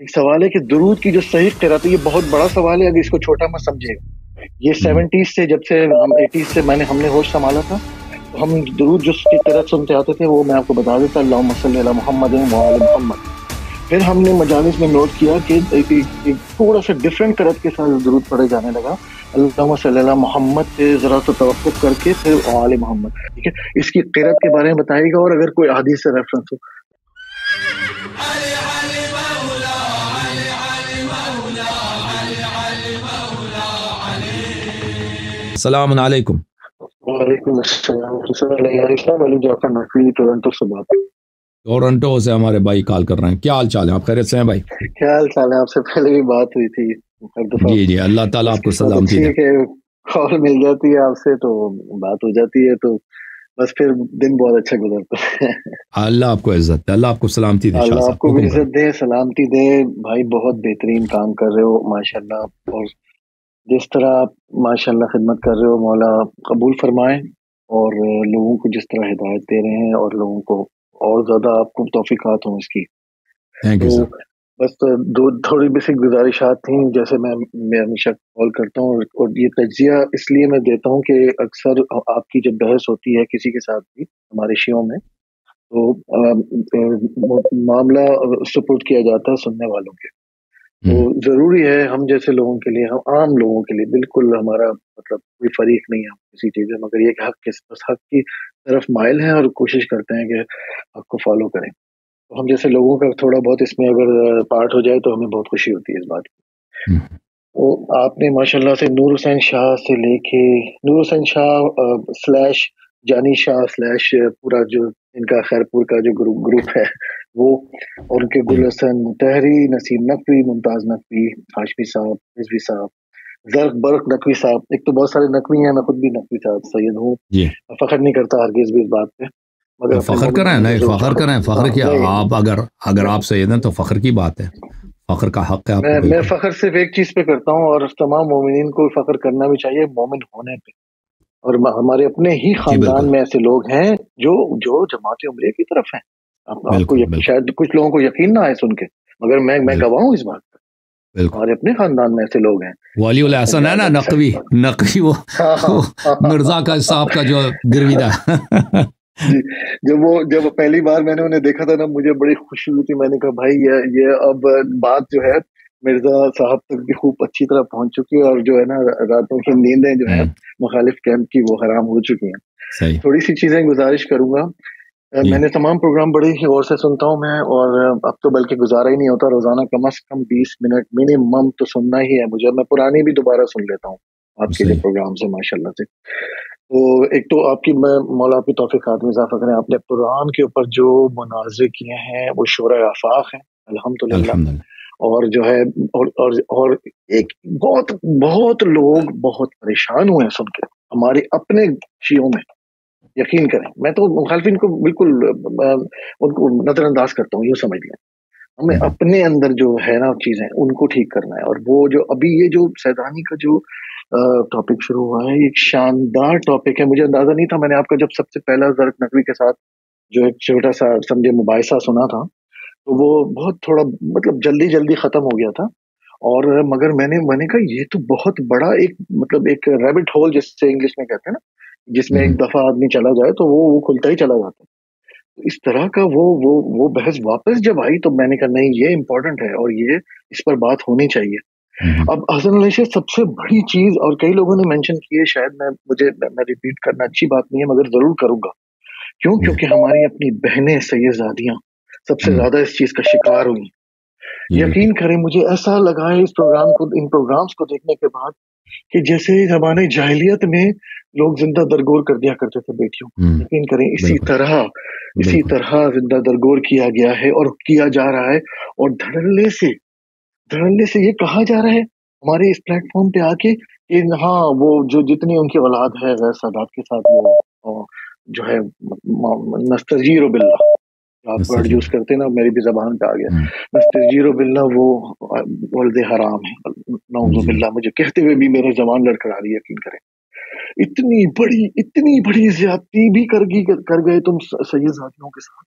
ایک سوال ہے کہ درود کی جو صحیح قرأت ہے، یہ بہت بڑا سوال ہے، اگر اس کو چھوٹا مت سمجھے. یہ 70s سے، جب سے ہم 80s سے ہم نے ہوش سنبھالا تھا، تو ہم درود جو اس کی قرأت سنتے آتے تھے وہ میں آپ کو بتا دیتا، اللہم صلی علی محمد وعلی محمد. پھر ہم نے مجالس میں نوٹ کیا کہ ایک تھوڑا سا ڈفرینٹ قرأت کے ساتھ درود پڑھے جانے لگا. اللہم صلی علی محمد پہ ذرا سا توقف کر کے پھر وعلی محمد. ٹھیک ہے، اس کی قرأت کے بارے میں بتائے گا، اور اگر کوئی حدیث سے ریفرنس ہو. السلام علیکم. وعلیکم السلام. علی جعفر نقوی، ٹورنٹو سے بات. ٹورنٹو سے ہمارے بھائی کال کر رہے ہیں. کیا حال چال ہے؟ آپ خیریت سے ہیں بھائی؟ کیا حال چال ہے؟ آپ سے پہلے بھی بات ہوئی تھی ہر دفعہ. جی اللہ تعالیٰ آپ کو سلامتی اچھی دے. ہے کہ کال مل جاتی ہے آپ سے تو بات ہو جاتی ہے، تو بس پھر دن بہت اچھا گزرتا ہے. اللہ آپ کو عزت دے، اللہ آپ کو سلامتی دے. شاہ اللہ آپ صاحب کو بھی حکم کریں. عزت دے، سلامتی دے. بھائی بہت بہترین کام کر رہے ہو ماشاءاللہ، اور جس طرح آپ ماشاءاللہ خدمت کر رہے ہو مولا قبول فرمائے، اور لوگوں کو جس طرح ہدایت دے رہے ہیں اور لوگوں کو اور زیادہ آپ کو توفیقات ہوں اس کی. تھینک یو تو سر. بس تھوڑی بیسک گزارشات تھیں. جیسے میں ہمیشہ کال کرتا ہوں، اور یہ تجزیہ اس لیے میں دیتا ہوں کہ اکثر آپ کی جب بحث ہوتی ہے کسی کے ساتھ بھی ہمارے شیعوں میں، تو معاملہ سپورٹ کیا جاتا ہے سننے والوں کے. تو ضروری ہے ہم جیسے لوگوں کے لیے، ہم عام لوگوں کے لیے، بالکل ہمارا مطلب کوئی فریق نہیں ہے کسی چیز میں، مگر یہ کہ حق کی طرف مائل ہیں اور کوشش کرتے ہیں کہ حق کو فالو کریں. تو ہم جیسے لوگوں کا تھوڑا بہت اس میں اگر پارٹ ہو جائے تو ہمیں بہت خوشی ہوتی ہے اس بات کی. تو آپ نے ماشاءاللہ سے نور حسین شاہ سے لے کے نور حسین شاہ / جانی شاہ / پورا جو ان کا خیرپور کا جو گروپ ہے وہ، اور ان کے گل حسن مطہری، نسیم نقوی، ممتاز نقوی، ہاشمی صاحب، رضوی صاحب، زرق برق نقوی صاحب. ایک تو بہت سارے نقوی ہیں، میں خود بھی نقوی صاحب سید ہوں. فخر نہیں کرتا ہرگز بھی اس بات پہ، مگر فخر کریں. نہیں فخر کریں. فخر کیا آپ اگر آپ سید ہیں تو فخر کی بات ہے. فخر کا حق ہے آپ کو. میں فخر صرف ایک چیز پہ کرتا ہوں، اور تمام مومنین کو فخر کرنا بھی چاہیے مومن ہونے پہ. اور ہمارے اپنے ہی خاندان میں ایسے لوگ ہیں جو جماعت عمریہ کی طرف ہیں. آپ کو شاید کچھ لوگوں کو یقین نہ آئے سن کے، مگر میں گواہ ہوں اس بات کا. ہمارے اپنے خاندان میں ایسے لوگ ہیں. ولی الحسن ہے نا، نقوی وہ مرزا کا صاحب کا جو گرویدہ. جب پہلی بار میں نے انہیں دیکھا تھا نا، مجھے بڑی خوشی ہوئی تھی. میں نے کہا بھائی یہ اب بات جو ہے مرزا صاحب تک بھی خوب اچھی طرح پہنچ چکی ہے، اور جو ہے نا راتوں کی نیندیں جو ہے مخالف کیمپ کی وہ حرام ہو چکی ہیں. تھوڑی سی چیزیں گزارش کروں گا. میں نے تمام پروگرام بڑی ہی غور سے سنتا ہوں میں، اور اب تو بلکہ گزارا ہی نہیں ہوتا، روزانہ کم از کم 20 منٹ منیمم تو سننا ہی ہے مجھے. میں پرانی بھی دوبارہ سن لیتا ہوں آپ کے جو پروگرام سے ماشاءاللہ سے. تو ایک تو آپ کی، میں مولا آپ کی توفیقات میں اضافہ کریں. آپ نے قرآن کے اوپر جو مناظرے کیے ہیں وہ شورۂ آفاق ہیں الحمدللہ. اور جو ہے اور ایک بہت لوگ بہت پریشان ہوئے ہیں سن کے، ہمارے اپنے شیعوں میں. یقین کریں، میں تو مخالفین کو بالکل ان کو نظر انداز کرتا ہوں، یہ سمجھ لیں. ہمیں اپنے اندر جو ہے نا چیزیں ان کو ٹھیک کرنا ہے. اور وہ جو ابھی یہ جو سیدانی کا جو ٹاپک شروع ہوا ہے، ایک شاندار ٹاپک ہے. مجھے اندازہ نہیں تھا. میں نے آپ کا جب سب سے پہلا زرق نقوی کے ساتھ جو ایک چھوٹا سا سمجھے مباحثہ سنا تھا، تو وہ بہت تھوڑا مطلب جلدی ختم ہو گیا تھا. اور مگر میں نے کہا یہ تو بہت بڑا ایک مطلب ایک ریبٹ ہول جس سے انگلش میں کہتے ہیں نا، جس میں ایک دفعہ آدمی چلا جائے تو وہ کھلتا ہی چلا جاتا ہے. اس طرح کا وہ بحث واپس جب آئی تو میں نے کہا نہیں، یہ امپورٹنٹ ہے اور یہ اس پر بات ہونی چاہیے. اب حسن علی سے سب سے بڑی چیز، اور کئی لوگوں نے مینشن کی ہے، شاید میں ریپیٹ کرنا اچھی بات نہیں ہے مگر ضرور کروں گا. کیونکہ ہماری اپنی بہنیں سیدزادیاں سب سے زیادہ اس چیز کا شکار ہوئی. یقین کریں مجھے ایسا لگا ہے ان پروگرامز کو دیکھنے کے بعد کہ جیسے زمانے جاہلیت میں لوگ زندہ درگور کر دیا کرتے تھے بیٹیوں. یقین کریں اسی طرح زندہ درگور کیا گیا ہے اور کیا جا رہا ہے. اور دھڑلے سے یہ کہا جا رہا ہے ہمارے اس پلیٹ فارم پہ آ کے کہ ہاں وہ جو جتنی ان کی اولاد ہے غیر سادات کے ساتھ وہ جو ہے نستجیر باللہ، آپ ورڈ یوز کرتے نا، میری بھی زبان پہ آ گیا نستجیر باللہ، وہ ولد حرام ہے نعوذ باللہ. مجھے کہتے ہوئے بھی میرے زبان لڑکھڑا رہی ہے. یقین کریں اتنی بڑی زیادتی بھی کر گئے تم سید زادیوں کے ساتھ.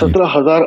17,000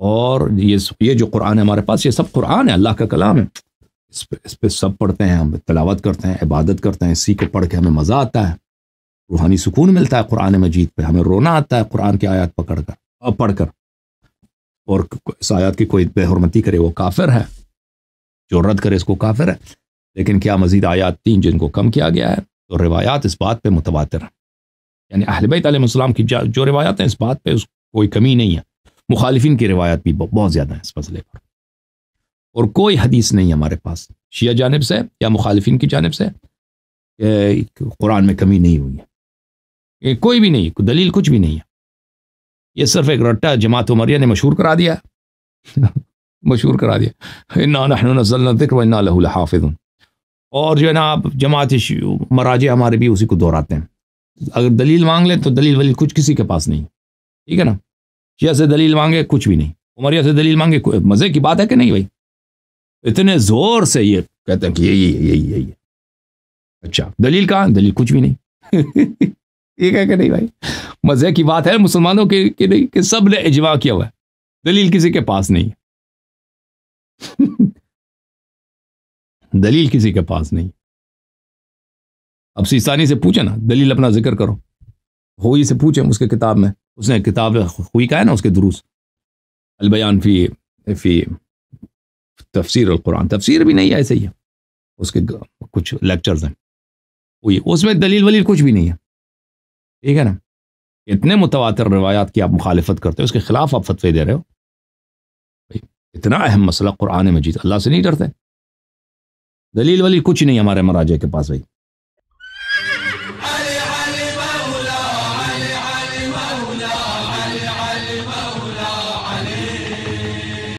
اور یہ جو قرآن ہے ہمارے پاس، یہ سب قرآن ہے، اللہ کا کلام ہے، اس پہ سب پڑھتے ہیں، ہم تلاوت کرتے ہیں، عبادت کرتے ہیں، اسی کو پڑھ کے ہمیں مزہ آتا ہے، روحانی سکون ملتا ہے قرآن مجید پہ، ہمیں رونا آتا ہے قرآن کی آیات پڑھ کر، اور اس آیات کی کوئی بے حرمتی کرے وہ کافر ہے، جو رد کرے اس کو کافر ہے۔ لیکن کیا مزید آیات تین جن کو کم کیا گیا ہے، تو روایات اس بات پہ متواتر ہیں، یعنی اہل بیت علیہ السلام کی جو روایات ہیں اس بات پہ کوئی کمی نہیں ہے، مخالفین کی روایات بھی بہت زیادہ ہیں اس مسئلے پر، اور کوئی حدیث نہیں ہے ہمارے پاس شیعہ جانب سے یا مخالفین کی جانب سے کہ قرآن میں کمی نہیں ہوئی ہے، یہ کوئی بھی نہیں، کوئی دلیل کچھ بھی نہیں ہے، یہ صرف ایک رٹا جماعت عمریہ نے مشہور کرا دیا مشہور کرا دیا، انا نحن نزلنا الذکر وانا لہ لحافظون، اور جو ہے نا آپ جماعت مراجع ہمارے بھی اسی کو دہراتے ہیں، اگر دلیل مانگ لیں تو دلیل ولیل کچھ کسی کے پاس نہیں، ٹھیک ہے نا، شیعہ سے دلیل مانگے کچھ بھی نہیں، عمریہ سے دلیل مانگے مزے کی بات ہے کہ نہیں بھائی، اتنے زور سے یہ کہتے ہیں کہ یہی ہے، اچھا دلیل کہاں، دلیل کچھ بھی نہیں ٹھیک ہے کہ نہیں بھائی، مزے کی بات ہے مسلمانوں کی کہ نہیں کہ سب نے اجماع کیا ہوا ہے، دلیل کسی کے پاس نہیں دلیل کسی کے پاس نہیں۔ اب سیستانی سے پوچھیں نا دلیل اپنا ذکر کرو، ہوئی سے پوچھیں اس کے کتاب میں، اس نے کتاب ہوئی کا ہے نا، اس کے دروس البیان فی تفسیر القرآن، تفسیر بھی نہیں ہے ایسے ہی ہے، اس کے کچھ لیکچرز ہیں ہوئی، اس میں دلیل ولیل کچھ بھی نہیں ہے، ٹھیک ہے نا، اتنے متواتر روایات کی آپ مخالفت کرتے ہو، اس کے خلاف آپ فتوے دے رہے ہو، اتنا اہم مسئلہ قرآن مجید، اللہ سے نہیں ڈرتے، دلیل ولیل کچھ نہیں ہمارے مراجع کے پاس بھائی۔